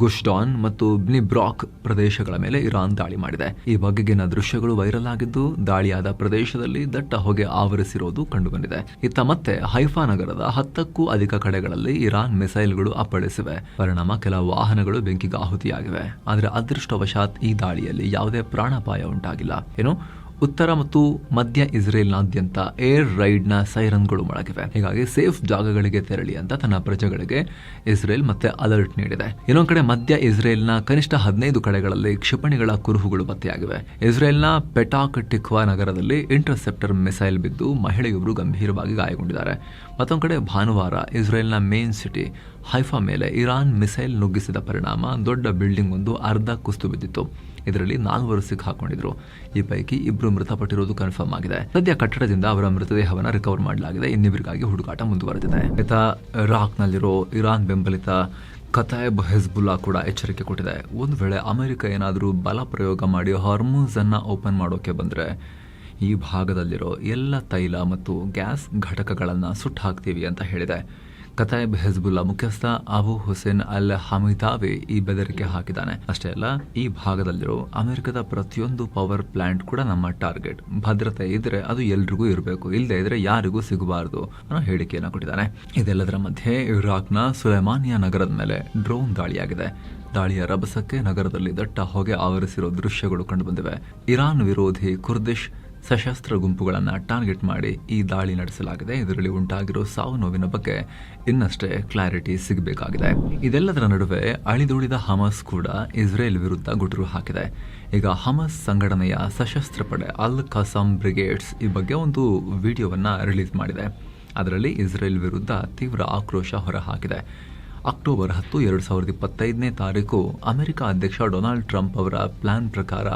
ಗುಶ್ಡಾನ್ ಮತ್ತು ಬ್ನಿಬ್ರಾಕ್ ಪ್ರದೇಶಗಳ ಮೇಲೆ ಇರಾನ್ ದಾಳಿ ಮಾಡಿದೆ. ಈ ಬಗೆಗಿನ ದೃಶ್ಯಗಳು ವೈರಲ್ ಆಗಿದ್ದು, ದಾಳಿಯಾದ ಪ್ರದೇಶದಲ್ಲಿ ದಟ್ಟ ಹೊಗೆ ಆವರಿಸಿರೋದು ಕಂಡುಬಂದಿದೆ. ಇತ್ತ ಮತ್ತೆ ಹೈಫಾ ನಗರದ 10ಕ್ಕೂ ಅಧಿಕ ಕಡೆಗಳಲ್ಲಿ ಇರಾನ್ ಮಿಸೈಲ್ಗಳು ಅಪ್ಪಳಿಸಿವೆ. ಪರಿಣಾಮ ಕೆಲ ವಾಹನಗಳು ಬೆಂಕಿಗೆ ಆಹುತಿಯಾಗಿವೆ. ಆದರೆ ಅದೃಷ್ಟವಶಾತ್ ಈ ದಾಳಿಯಲ್ಲಿ ಯಾವುದೇ ಪ್ರಾಣಾಪಾಯ ಉಂಟಾಗಿಲ್ಲ. ಏನು ಉತ್ತರ ಮತ್ತು ಮಧ್ಯ ಇಸ್ರೇಲ್ನಾದ್ಯಂತ ಏರ್ ರೈಡ್ನ ಸೈರನ್ಗಳು ಮೊಳಗಿವೆ. ಹೀಗಾಗಿ ಸೇಫ್ ಜಾಗಗಳಿಗೆ ತೆರಳಿ ಅಂತ ತನ್ನ ಪ್ರಜೆಗಳಿಗೆ ಇಸ್ರೇಲ್ ಮತ್ತೆ ಅಲರ್ಟ್ ನೀಡಿದೆ. ಇನ್ನೊಂದು ಕಡೆ ಮಧ್ಯ ಇಸ್ರೇಲ್ನ ಕನಿಷ್ಠ 15 ಕಡೆಗಳಲ್ಲಿ ಕ್ಷಿಪಣಿಗಳ ಕುರುಹುಗಳು ಪತ್ತೆಯಾಗಿವೆ. ಇಸ್ರೇಲ್ನ ಪೆಟಾಕ್ ಟಿಕ್ವಾ ನಗರದಲ್ಲಿ ಇಂಟರ್ಸೆಪ್ಟರ್ ಮಿಸೈಲ್ ಬಿದ್ದು ಮಹಿಳೆಯೊಬ್ಬರು ಗಂಭೀರವಾಗಿ ಗಾಯಗೊಂಡಿದ್ದಾರೆ. ಮತ್ತೊಂದು ಕಡೆ ಭಾನುವಾರ ಇಸ್ರೇಲ್ನ ಮೇನ್ ಸಿಟಿ ಹೈಫಾ ಮೇಲೆ ಇರಾನ್ ಮಿಸೈಲ್ ನುಗ್ಗಿಸಿದ ಪರಿಣಾಮ ದೊಡ್ಡ ಬಿಲ್ಡಿಂಗ್ ಒಂದು ಅರ್ಧ ಕುಸಿದು ಬಿದ್ದಿತ್ತು. ಇದರಲ್ಲಿ 4 ಸಿಕ್ಕಾಕೊಂಡಿದ್ರು. ಈ ಪೈಕಿ 2 ಮೃತಪಟ್ಟಿರುವುದು ಕನ್ಫರ್ಮ್ ಆಗಿದೆ. ಸದ್ಯ ಕಟ್ಟಡದಿಂದ ಅವರ ಮೃತದೇಹವನ್ನು ರಿಕವರ್ ಮಾಡಲಾಗಿದೆ. ಇನ್ನಿಬ್ಬರಿಗಾಗಿ ಹುಡುಕಾಟ ಮುಂದುವರೆದಿದೆ. ಇರಾಕ್ನಲ್ಲಿರೋ ಇರಾನ್ ಬೆಂಬಲಿತ ಕತಾಯಬ್ ಹೆಜ್ಬುಲ್ಲಾ ಕೂಡ ಎಚ್ಚರಿಕೆ ಕೊಟ್ಟಿದೆ. ಒಂದು ವೇಳೆ ಅಮೆರಿಕ ಏನಾದರೂ ಬಲ ಪ್ರಯೋಗ ಮಾಡಿ ಹಾರ್ಮುಜ್ ಅನ್ನ ಓಪನ್ ಮಾಡೋಕೆ ಬಂದ್ರೆ ಈ ಭಾಗದಲ್ಲಿರೋ ಎಲ್ಲ ತೈಲ ಮತ್ತು ಗ್ಯಾಸ್ ಘಟಕಗಳನ್ನು ಸುಟ್ಟು ಹಾಕ್ತೀವಿ ಅಂತ ಹೇಳಿದೆ. ಕತಾಯಬ್ ಹೆಜ್ಬುಲ್ಲಾ ಮುಖ್ಯಸ್ಥ ಅಬು ಹುಸೇನ್ ಅಲ್ ಹಮಿದಾವಿ ಈ ಬೆದರಿಕೆ ಹಾಕಿದ್ದಾನೆ. ಅಷ್ಟೇ ಅಲ್ಲ, ಈ ಭಾಗದಲ್ಲಿರೋ ಅಮೆರಿಕದ ಪ್ರತಿಯೊಂದು ಪವರ್ ಪ್ಲಾಂಟ್ ಕೂಡ ನಮ್ಮ ಟಾರ್ಗೆಟ್. ಭದ್ರತೆ ಇದ್ರೆ ಅದು ಎಲ್ರಿಗೂ ಇರಬೇಕು, ಇಲ್ಲದೆ ಇದ್ರೆ ಯಾರಿಗೂ ಸಿಗಬಾರದು ಅನ್ನೋ ಹೇಳಿಕೆಯನ್ನು ಕೊಟ್ಟಿದ್ದಾನೆ. ಇದೆಲ್ಲದರ ಮಧ್ಯೆ ಇರಾಕ್ನ ಸುಲೈಮಾನಿಯಾ ನಗರದ ಮೇಲೆ ಡ್ರೋನ್ ದಾಳಿಯಾಗಿದೆ. ದಾಳಿಯ ರಭಸಕ್ಕೆ ನಗರದಲ್ಲಿ ದಟ್ಟ ಹೊಗೆ ಆವರಿಸಿರೋ ದೃಶ್ಯಗಳು ಕಂಡುಬಂದಿವೆ. ಇರಾನ್ ವಿರೋಧಿ ಕುರ್ದಿಶ್ ಸಶಸ್ತ್ರ ಗುಂಪುಗಳನ್ನು ಟಾರ್ಗೆಟ್ ಮಾಡಿ ಈ ದಾಳಿ ನಡೆಸಲಾಗಿದೆ. ಇದರಲ್ಲಿ ಉಂಟಾಗಿರೋ ಸಾವು ನೋವಿನ ಬಗ್ಗೆ ಇನ್ನಷ್ಟೇ ಕ್ಲಾರಿಟಿ ಸಿಗಬೇಕಾಗಿದೆ. ಇದೆಲ್ಲದರ ನಡುವೆ ಅಳಿದುಳಿದ ಹಮಸ್ ಕೂಡ ಇಸ್ರೇಲ್ ವಿರುದ್ಧ ಗುಟುರು ಹಾಕಿದೆ. ಈಗ ಹಮಸ್ ಸಂಘಟನೆಯ ಸಶಸ್ತ್ರ ಪಡೆ ಅಲ್ ಕಸಮ್ ಬ್ರಿಗೇಡ್ಸ್ ಈ ಬಗ್ಗೆ ಒಂದು ವಿಡಿಯೋವನ್ನು ರಿಲೀಸ್ ಮಾಡಿದೆ. ಅದರಲ್ಲಿ ಇಸ್ರೇಲ್ ವಿರುದ್ಧ ತೀವ್ರ ಆಕ್ರೋಶ ಹೊರಹಾಕಿದೆ. ಅಕ್ಟೋಬರ್ 10, 2025 ಅಮೆರಿಕ ಅಧ್ಯಕ್ಷ ಡೊನಾಲ್ಡ್ ಟ್ರಂಪ್ ಅವರ ಪ್ಲಾನ್ ಪ್ರಕಾರ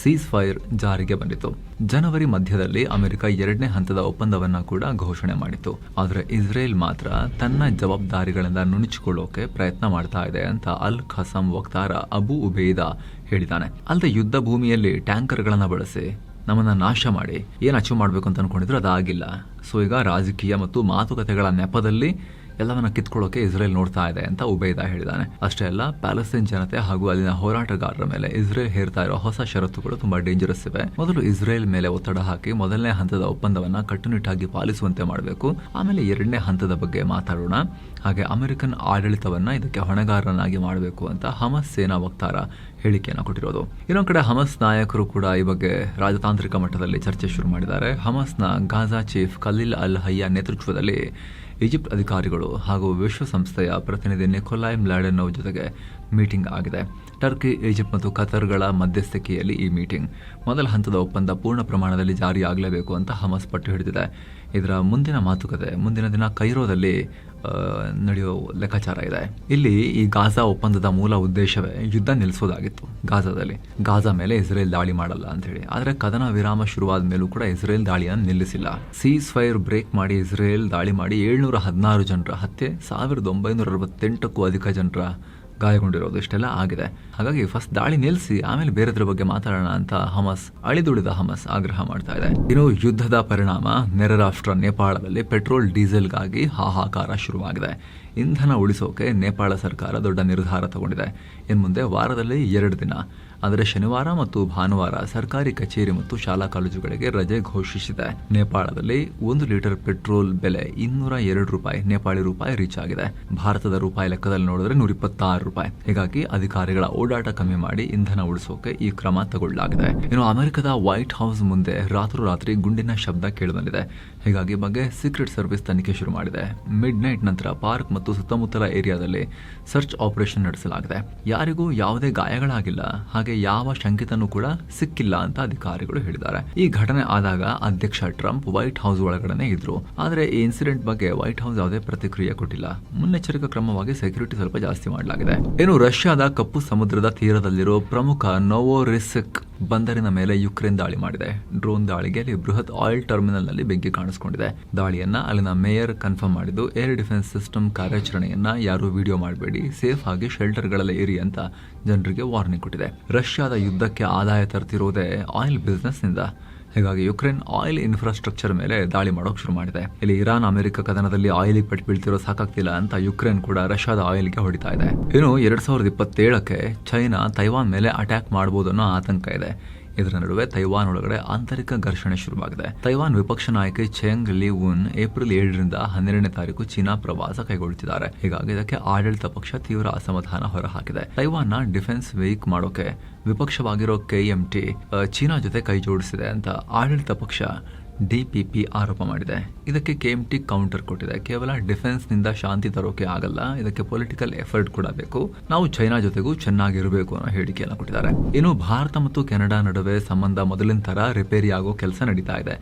ಸೀಸ್ ಫೈರ್ ಜಾರಿಗೆ ಬಂದಿತ್ತು. ಜನವರಿ ಮಧ್ಯದಲ್ಲಿ ಅಮೆರಿಕ 2ನೇ ಹಂತದ ಒಪ್ಪಂದವನ್ನು ಕೂಡ ಘೋಷಣೆ ಮಾಡಿತ್ತು. ಆದರೆ ಇಸ್ರೇಲ್ ಮಾತ್ರ ತನ್ನ ಜವಾಬ್ದಾರಿಗಳಿಂದ ನುಣುಚಿಕೊಳ್ಳೋಕೆ ಪ್ರಯತ್ನ ಮಾಡ್ತಾ ಇದೆ ಅಂತ ಅಲ್ ಖಸಮ್ ವಕ್ತಾರ ಅಬು ಉಬೇದಾ ಹೇಳಿದ್ದಾನೆ. ಅಲ್ಲದೆ ಯುದ್ಧ ಭೂಮಿಯಲ್ಲಿ ಟ್ಯಾಂಕರ್ಗಳನ್ನು ಬಳಸಿ ನಮ್ಮನ್ನ ನಾಶ ಮಾಡಿ ಏನು ಅಚೀವ್ ಮಾಡಬೇಕು ಅಂತ ಅನ್ಕೊಂಡಿದ್ರು ಅದಾಗಿಲ್ಲ. ಸೊ ಈಗ ರಾಜಕೀಯ ಮತ್ತು ಮಾತುಕತೆಗಳ ನೆಪದಲ್ಲಿ ಎಲ್ಲವನ್ನ ಕಿತ್ಕೊಳ್ಳೋಕೆ ಇಸ್ರೇಲ್ ನೋಡ್ತಾ ಇದೆ ಅಂತ ಉಬೇದಾ ಹೇಳಿದ್ದಾನೆ. ಅಷ್ಟೇ ಅಲ್ಲ, ಪ್ಯಾಲೆಸ್ತೈನ್ ಜನತೆ ಹಾಗೂ ಅಲ್ಲಿನ ಹೋರಾಟಗಾರರ ಮೇಲೆ ಇಸ್ರೇಲ್ ಹೇರ್ತಾ ಇರೋ ಹೊಸ ಷರತ್ತುಗಳು ತುಂಬಾ ಡೇಂಜರಸ್ ಇವೆ. ಮೊದಲು ಇಸ್ರೇಲ್ ಮೇಲೆ ಒತ್ತಡ ಹಾಕಿ ಮೊದಲನೇ ಹಂತದ ಒಪ್ಪಂದವನ್ನ ಕಟ್ಟುನಿಟ್ಟಾಗಿ ಪಾಲಿಸುವಂತೆ ಮಾಡಬೇಕು. ಆಮೇಲೆ 2ನೇ ಹಂತದ ಬಗ್ಗೆ ಮಾತಾಡೋಣ. ಹಾಗೆ ಅಮೆರಿಕನ್ ಆಡಳಿತವನ್ನ ಇದಕ್ಕೆ ಹೊಣೆಗಾರನಾಗಿ ಮಾಡಬೇಕು ಅಂತ ಹಮಸ್ ಸೇನಾ ವಕ್ತಾರ ಹೇಳಿಕೆಯನ್ನು ಕೊಟ್ಟಿರೋದು. ಇನ್ನೊಂದು ಕಡೆ ಹಮಸ್ ನಾಯಕರು ಕೂಡ ಈ ಬಗ್ಗೆ ರಾಜತಾಂತ್ರಿಕ ಮಟ್ಟದಲ್ಲಿ ಚರ್ಚೆ ಶುರು ಮಾಡಿದ್ದಾರೆ. ಹಮಸ್ನ ಗಾಜಾ ಚೀಫ್ ಖಲೀಲ್ ಅಲ್ ಹಯ್ಯ ನೇತೃತ್ವದಲ್ಲಿ ಈಜಿಪ್ಟ್ ಅಧಿಕಾರಿಗಳು ಹಾಗೂ ವಿಶ್ವಸಂಸ್ಥೆಯ ಪ್ರತಿನಿಧಿ ನಿಕೋಲಾಯ್ ಮ್ಲಾಡೆನೋವ್ ಜೊತೆಗೆ ಮೀಟಿಂಗ್ ಆಗಿದೆ. ಟರ್ಕಿ, ಈಜಿಪ್ಟ್ ಮತ್ತು ಕತರ್ಗಳ ಮಧ್ಯಸ್ಥಿಕೆಯಲ್ಲಿ ಈ ಮೀಟಿಂಗ್. ಮೊದಲ ಹಂತದ ಒಪ್ಪಂದ ಪೂರ್ಣ ಪ್ರಮಾಣದಲ್ಲಿ ಜಾರಿಯಾಗಲೇಬೇಕು ಅಂತ ಹಮಸ್ ಪಟ್ಟು ಹಿಡಿದಿದೆ. ಇದರ ಮುಂದಿನ ಮಾತುಕತೆ ಮುಂದಿನ ದಿನ ಕೈರೋದಲ್ಲಿ ನಡೆಯುವ ಲೆಕ್ಕಾಚಾರ ಇದೆ. ಇಲ್ಲಿ ಈ ಗಾಜಾ ಒಪ್ಪಂದದ ಮೂಲ ಉದ್ದೇಶವೇ ಯುದ್ಧ ನಿಲ್ಲಿಸೋದಾಗಿತ್ತು. ಗಾಜಾ ಮೇಲೆ ಇಸ್ರೇಲ್ ದಾಳಿ ಮಾಡಲ್ಲ ಅಂತ ಹೇಳಿ. ಆದರೆ ಕದನ ವಿರಾಮ ಶುರುವಾದ ಮೇಲೂ ಕೂಡ ಇಸ್ರೇಲ್ ದಾಳಿಯನ್ನು ನಿಲ್ಲಿಸಿಲ್ಲ. ಸೀಸ್ ಫೈರ್ ಬ್ರೇಕ್ ಮಾಡಿ ಇಸ್ರೇಲ್ ದಾಳಿ ಮಾಡಿ 716 ಜನರ ಹತ್ಯೆ, 1968ಕ್ಕೂ ಅಧಿಕ ಜನರ ಗಾಯಗೊಂಡಿರೋದು ಇಷ್ಟೆಲ್ಲ ಆಗಿದೆ. ಹಾಗಾಗಿ ಫಸ್ಟ್ ದಾಳಿ ನಿಲ್ಲಿಸಿ ಆಮೇಲೆ ಬೇರೆದ್ರ ಬಗ್ಗೆ ಮಾತಾಡೋಣ ಅಂತ ಅಳಿದುಳಿದ ಹಮಸ್ ಆಗ್ರಹ ಮಾಡ್ತಾ ಇದೆ. ಇನ್ನು ಯುದ್ಧದ ಪರಿಣಾಮ ನೆರೆ ರಾಷ್ಟ್ರ ನೇಪಾಳದಲ್ಲಿ ಪೆಟ್ರೋಲ್ ಡೀಸೆಲ್ಗಾಗಿ ಹಾಹಾಕಾರ ಶುರುವಾಗಿದೆ. ಇಂಧನ ಉಳಿಸೋಕೆ ನೇಪಾಳ ಸರ್ಕಾರ ದೊಡ್ಡ ನಿರ್ಧಾರ ತಗೊಂಡಿದೆ. ಇನ್ನು ಮುಂದೆ ವಾರದಲ್ಲಿ 2 ದಿನ ಅಂದರೆ ಶನಿವಾರ ಮತ್ತು ಭಾನುವಾರ ಸರ್ಕಾರಿ ಕಚೇರಿ ಮತ್ತು ಶಾಲಾ ಕಾಲೇಜುಗಳಿಗೆ ರಜೆ ಘೋಷಿಸಿದೆ. ನೇಪಾಳದಲ್ಲಿ 1 ಲೀಟರ್ ಪೆಟ್ರೋಲ್ ಬೆಲೆ 202 ರೂಪಾಯಿ ನೇಪಾಳಿ ರೂಪಾಯಿ ರೀಚ್ ಆಗಿದೆ. ಭಾರತದ ರೂಪಾಯಿ ಲೆಕ್ಕದಲ್ಲಿ ನೋಡಿದ್ರೆ 126 ರೂಪಾಯಿ. ಹೀಗಾಗಿ ಅಧಿಕಾರಿಗಳ ಓಡಾಟ ಕಮ್ಮಿ ಮಾಡಿ ಇಂಧನ ಉಳಿಸೋಕೆ ಈ ಕ್ರಮ ತಗೊಳ್ಳಲಾಗಿದೆ. ಇನ್ನು ಅಮೆರಿಕದ ವೈಟ್ ಹೌಸ್ ಮುಂದೆ ರಾತ್ರೋರಾತ್ರಿ ಗುಂಡಿನ ಶಬ್ದ ಕೇಳಿಬಂದಿದೆ. ಹೀಗಾಗಿ ಬಗ್ಗೆ ಸೀಕ್ರೆಟ್ ಸರ್ವಿಸ್ ತನಿಖೆ ಶುರು ಮಾಡಿದೆ. ಮಿಡ್ ನೈಟ್ ನಂತರ ಪಾರ್ಕ್ ಮತ್ತು ಸುತ್ತಮುತ್ತಲ ಏರಿಯಾದಲ್ಲಿ ಸರ್ಚ್ ಆಪರೇಷನ್ ನಡೆಸಲಾಗಿದೆ. ಯಾರಿಗೂ ಯಾವುದೇ ಗಾಯಗಳಾಗಿಲ್ಲ, ಹಾಗೆ ಯಾವ ಶಂಕಿತನೂ ಕೂಡ ಸಿಕ್ಕಿಲ್ಲ ಅಂತ ಅಧಿಕಾರಿಗಳು ಹೇಳಿದ್ದಾರೆ. ಈ ಘಟನೆ ಆದಾಗ ಅಧ್ಯಕ್ಷ ಟ್ರಂಪ್ ವೈಟ್ ಹೌಸ್ ಒಳಗಡೆ ಇದ್ರು. ಆದರೆ ಈ ಇನ್ಸಿಡೆಂಟ್ ಬಗ್ಗೆ ವೈಟ್ ಹೌಸ್ ಯಾವುದೇ ಪ್ರತಿಕ್ರಿಯೆ ಕೊಟ್ಟಿಲ್ಲ. ಮುನ್ನೆಚ್ಚರಿಕಾ ಕ್ರಮವಾಗಿ ಸೆಕ್ಯೂರಿಟಿ ಸ್ವಲ್ಪ ಜಾಸ್ತಿ ಮಾಡಲಾಗಿದೆ. ಇನ್ನು ರಷ್ಯಾದ ಕಪ್ಪು ಸಮುದ್ರದ ತೀರದಲ್ಲಿರೋ ಪ್ರಮುಖ ನೋವೊರಿಸ್ಕ್ ಬಂದರಿನ ಮೇಲೆ ಯುಕ್ರೇನ್ ದಾಳಿ ಮಾಡಿದೆ. ಡ್ರೋನ್ ದಾಳಿಗೆ ಬೃಹತ್ ಆಯಿಲ್ ಟರ್ಮಿನಲ್ ನಲ್ಲಿ ಬೆಂಕಿ ಕಾಣಿಸಿಕೊಂಡಿದೆ. ದಾಳಿಯನ್ನ ಅಲ್ಲಿನ ಮೇಯರ್ ಕನ್ಫರ್ಮ್ ಮಾಡಿದ್ದು, ಏರ್ ಡಿಫೆನ್ಸ್ ಸಿಸ್ಟಮ್ ಕಾರ್ಯಾಚರಣೆಯನ್ನ ಯಾರು ವಿಡಿಯೋ ಮಾಡಬೇಡಿ, ಸೇಫ್ ಆಗಿ ಶೆಲ್ಟರ್ಗಳಲ್ಲಿ ಇರಿ ಅಂತ ಜನರಿಗೆ ವಾರ್ನಿಂಗ್ ಕೊಟ್ಟಿದೆ. ರಷ್ಯಾದ ಯುದ್ಧಕ್ಕೆ ಆದಾಯ ತರ್ತಿರೋದೇ ಆಯಿಲ್ ಬಿಸ್ನೆಸ್ ನಿಂದ. ಹೀಗಾಗಿ ಯುಕ್ರೇನ್ ಆಯಿಲ್ ಇನ್ಫ್ರಾಸ್ಟ್ರಕ್ಚರ್ ಮೇಲೆ ದಾಳಿ ಮಾಡೋಕೆ ಶುರು ಮಾಡಿದೆ. ಇಲ್ಲಿ ಇರಾನ್ ಅಮೆರಿಕ ಕದನದಲ್ಲಿ ಆಯಿಲ್ ಪೆಟ್ಟು ಬೀಳ್ತಿರೋ ಸಾಕಾಗ್ತಿಲ್ಲ ಅಂತ ಯುಕ್ರೇನ್ ಕೂಡ ರಷ್ಯಾದ ಆಯಿಲ್ಗೆ ಹೊಡಿತಾ ಇದೆ. ಇನ್ನು 2027ಕ್ಕೆ ಚೈನಾ ತೈವಾನ್ ಮೇಲೆ ಅಟ್ಯಾಕ್ ಮಾಡಬಹುದು ಅನ್ನೋ ಆತಂಕ ಇದೆ. ಇದರ ನಡುವೆ ತೈವಾನ್ ಒಳಗಡೆ ಆಂತರಿಕ ಘರ್ಷಣೆ ಶುರುವಾಗಿದೆ. ತೈವಾನ್ ವಿಪಕ್ಷ ನಾಯಕಿ ಚೆಂಗ್ ಲಿ ಉನ್ ಏಪ್ರಿಲ್ 7ರಿಂದ 12ನೇ ತಾರೀಕು ಚೀನಾ ಪ್ರವಾಸ ಕೈಗೊಳ್ಳುತ್ತಿದ್ದಾರೆ. ಹೀಗಾಗಿ ಇದಕ್ಕೆ ಆಡಳಿತ ಪಕ್ಷ ತೀವ್ರ ಅಸಮಾಧಾನ ಹೊರಹಾಕಿದೆ. ತೈವಾನ್ನ ಡಿಫೆನ್ಸ್ ವೀಕ್ ಮಾಡೋಕೆ ವಿಪಕ್ಷವಾಗಿರೋ KMT ಚೀನಾ ಜೊತೆ ಕೈ ಜೋಡಿಸಿದೆ ಅಂತ ಆಡಳಿತ ಪಕ್ಷ DPP ಆರೋಪ ಮಾಡಿದೆ. ಇದಕ್ಕೆ KMT ಕೌಂಟರ್ ಕೊಟ್ಟಿದೆ. ಕೇವಲ ಡಿಫೆನ್ಸ್ ನಿಂದ ಶಾಂತಿ ತರೋಕೆ ಆಗಲ್ಲ, ಇದಕ್ಕೆ ಪೊಲಿಟಿಕಲ್ ಎಫರ್ಟ್ ಕೂಡ ಬೇಕು. ನಾವು ಚೈನಾ ಜೊತೆಗೂ ಚೆನ್ನಾಗಿರಬೇಕು ಅನ್ನೋ ಹೇಳಿಕೆಯನ್ನು ಕೊಟ್ಟಿದ್ದಾರೆ. ಇನ್ನು ಭಾರತ ಮತ್ತು ಕೆನಡಾ ನಡುವೆ ಸಂಬಂಧ ಮೊದಲಿನ ತರ ರಿಪೇರಿ ಆಗೋ ಕೆಲಸ ನಡೀತಾ ಇದೆ.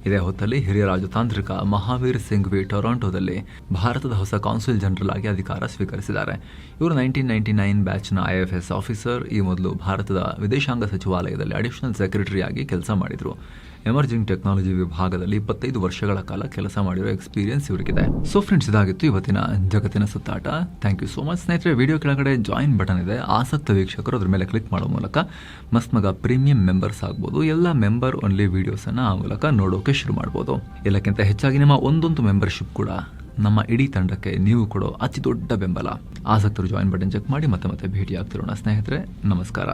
ಇದೇ ಹೊತ್ತಲ್ಲಿ ಹಿರಿಯ ರಾಜತಾಂತ್ರಿಕ ಮಹಾವೀರ್ ಸಿಂಘ್ವಿ ಟೊರಾಂಟೊದಲ್ಲಿ ಭಾರತದ ಹೊಸ ಕಾನ್ಸುಲ್ ಜನರಲ್ ಆಗಿ ಅಧಿಕಾರ ಸ್ವೀಕರಿಸಿದ್ದಾರೆ. ಇವರು 1999 ಬ್ಯಾಚ್ನ IFS ಆಫೀಸರ್. ಈ ಮೊದಲು ಭಾರತದ ವಿದೇಶಾಂಗ ಸಚಿವಾಲಯದಲ್ಲಿ ಅಡಿಷನಲ್ ಸೆಕ್ರೆಟರಿ ಆಗಿ ಕೆಲಸ ಮಾಡಿದ್ರು. ಎಮರ್ಜಿಂಗ್ ಟೆಕ್ನಾಲಜಿ ವಿಭಾಗದಲ್ಲಿ 25 ವರ್ಷಗಳ ಕಾಲ ಕೆಲಸ ಮಾಡಿರೋ ಎಕ್ಸ್ಪೀರಿಯನ್ಸ್ ಇವರಿಗಿದೆ. ಸೊ ಫ್ರೆಂಡ್ಸ್, ಇದಾಗಿತ್ತು ಇವತ್ತಿನ ಜಗತ್ತಿನ ಸುತ್ತಾಟ. ಥ್ಯಾಂಕ್ ಯು ಸೋ ಮಚ್ ಸ್ನೇಹಿತರೆ. ವಿಡಿಯೋ ಕೆಳಗಡೆ ಜಾಯಿನ್ ಬಟನ್ ಇದೆ. ಆಸಕ್ತ ವೀಕ್ಷಕರು ಅದ್ರ ಮೇಲೆ ಕ್ಲಿಕ್ ಮಾಡೋ ಮೂಲಕ ಮಸ್ತ್ ಮಗ ಪ್ರೀಮಿಯಂ ಮೆಂಬರ್ಸ್ ಆಗ್ಬೋದು. ಎಲ್ಲ ಮೆಂಬರ್ ಓನ್ಲಿ ವಿಡಿಯೋಸನ್ನು ಆ ಮೂಲಕ ನೋಡೋಕೆ ಶುರು ಮಾಡ್ಬೋದು. ಎಲ್ಲಕ್ಕಿಂತ ಹೆಚ್ಚಾಗಿ ನಿಮ್ಮ ಒಂದೊಂದು ಮೆಂಬರ್ಶಿಪ್ ಕೂಡ ನಮ್ಮ ಇಡೀ ತಂಡಕ್ಕೆ ನೀವು ಕೊಡೋ ಅತಿ ದೊಡ್ಡ ಬೆಂಬಲ. ಆಸಕ್ತರು ಜಾಯಿನ್ ಬಟನ್ ಚೆಕ್ ಮಾಡಿ ಮತ್ತೆ ಭೇಟಿ ಆಗ್ತಿರೋಣ ಸ್ನೇಹಿತರೆ. ನಮಸ್ಕಾರ.